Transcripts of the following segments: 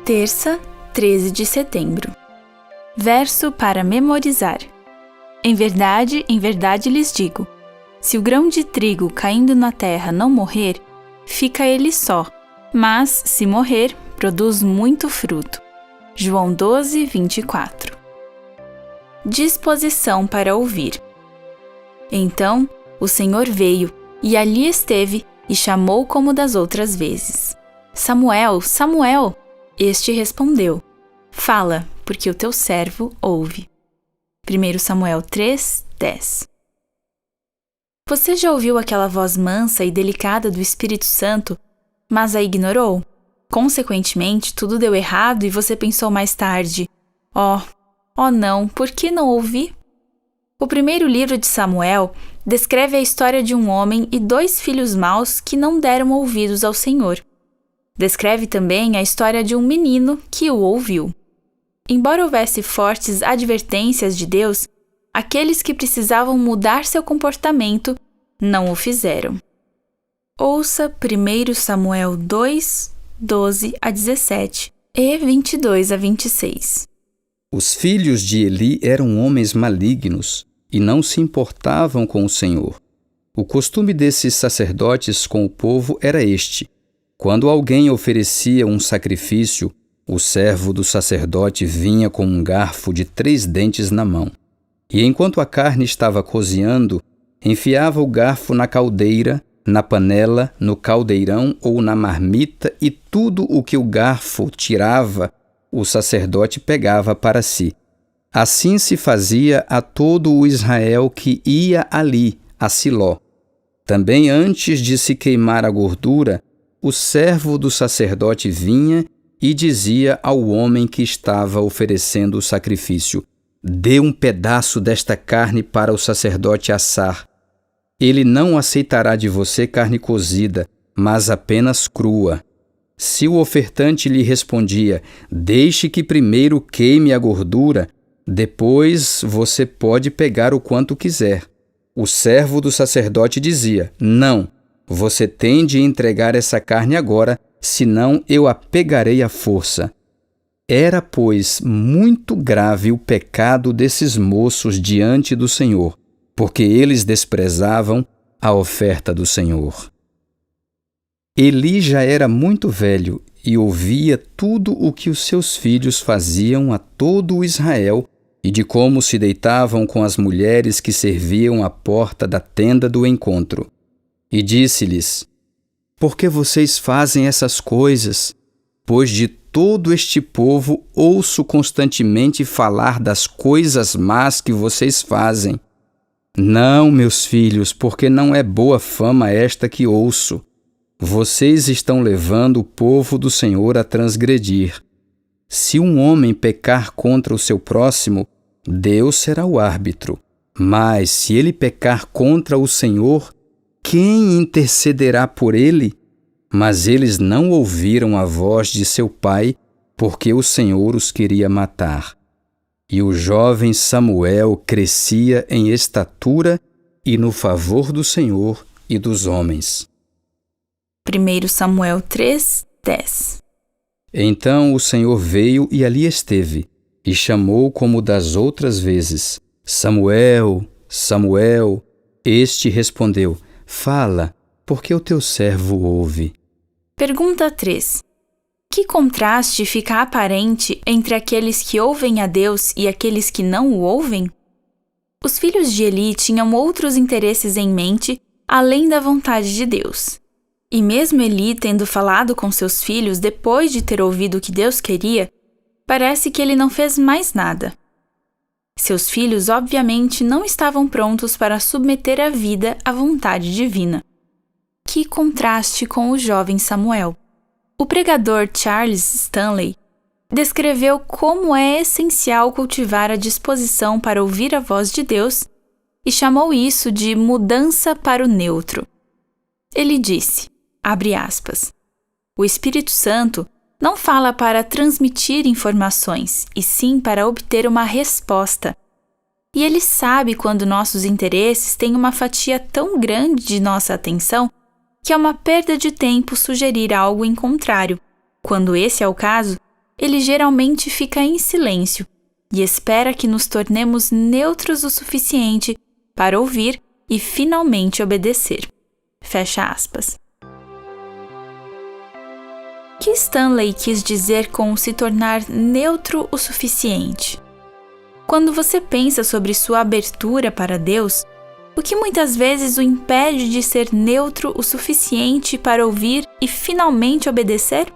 Terça, 13 de setembro. Verso para memorizar. Em verdade lhes digo, se o grão de trigo caindo na terra não morrer, fica ele só, mas, se morrer, produz muito fruto. João 12, 24. Disposição para ouvir. Então, o Senhor veio, e ali esteve, e chamou como das outras vezes. Samuel, Samuel! Este respondeu, fala, porque o teu servo ouve. 1 Samuel 3, 10. Você já ouviu aquela voz mansa e delicada do Espírito Santo, mas a ignorou? Consequentemente, tudo deu errado e você pensou mais tarde, oh não, por que não ouvi? O primeiro livro de Samuel descreve a história de um homem e 2 filhos maus que não deram ouvidos ao Senhor. Descreve também a história de um menino que o ouviu. Embora houvesse fortes advertências de Deus, aqueles que precisavam mudar seu comportamento não o fizeram. Ouça 1 Samuel 2, 12 a 17 e 22 a 26. Os filhos de Eli eram homens malignos e não se importavam com o Senhor. O costume desses sacerdotes com o povo era este: quando alguém oferecia um sacrifício, o servo do sacerdote vinha com um garfo de 3 dentes na mão. E enquanto a carne estava cozinhando, enfiava o garfo na caldeira, na panela, no caldeirão ou na marmita, e tudo o que o garfo tirava, o sacerdote pegava para si. Assim se fazia a todo o Israel que ia ali, a Siló. Também antes de se queimar a gordura, o servo do sacerdote vinha e dizia ao homem que estava oferecendo o sacrifício: dê um pedaço desta carne para o sacerdote assar. Ele não aceitará de você carne cozida, mas apenas crua. Se o ofertante lhe respondia: deixe que primeiro queime a gordura, depois você pode pegar o quanto quiser. O servo do sacerdote dizia: não, você tem de entregar essa carne agora, senão eu a pegarei à força. Era, pois, muito grave o pecado desses moços diante do Senhor, porque eles desprezavam a oferta do Senhor. Eli já era muito velho e ouvia tudo o que os seus filhos faziam a todo o Israel e de como se deitavam com as mulheres que serviam à porta da tenda do encontro. E disse-lhes: por que vocês fazem essas coisas? Pois de todo este povo ouço constantemente falar das coisas más que vocês fazem. Não, meus filhos, porque não é boa fama esta que ouço. Vocês estão levando o povo do Senhor a transgredir. Se um homem pecar contra o seu próximo, Deus será o árbitro. Mas se ele pecar contra o Senhor, quem intercederá por ele? Mas eles não ouviram a voz de seu pai, porque o Senhor os queria matar. E o jovem Samuel crescia em estatura e no favor do Senhor e dos homens. 1 Samuel 3, 10. Então o Senhor veio e ali esteve, e chamou como das outras vezes: Samuel, Samuel. Este respondeu: fala, porque o teu servo ouve. Pergunta 3. Que contraste fica aparente entre aqueles que ouvem a Deus e aqueles que não o ouvem? Os filhos de Eli tinham outros interesses em mente, além da vontade de Deus. E mesmo Eli tendo falado com seus filhos depois de ter ouvido o que Deus queria, parece que ele não fez mais nada. Seus filhos, obviamente, não estavam prontos para submeter a vida à vontade divina. Que contraste com o jovem Samuel! O pregador Charles Stanley descreveu como é essencial cultivar a disposição para ouvir a voz de Deus e chamou isso de mudança para o neutro. Ele disse, abre aspas, o Espírito Santo não fala para transmitir informações, e sim para obter uma resposta. E ele sabe quando nossos interesses têm uma fatia tão grande de nossa atenção que é uma perda de tempo sugerir algo em contrário. Quando esse é o caso, ele geralmente fica em silêncio e espera que nos tornemos neutros o suficiente para ouvir e finalmente obedecer. Fecha aspas. O que Stanley quis dizer com se tornar neutro o suficiente? Quando você pensa sobre sua abertura para Deus, o que muitas vezes o impede de ser neutro o suficiente para ouvir e finalmente obedecer?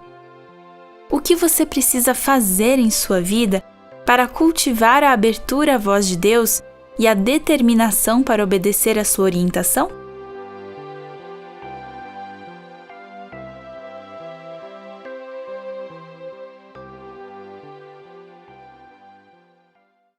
O que você precisa fazer em sua vida para cultivar a abertura à voz de Deus e a determinação para obedecer à sua orientação?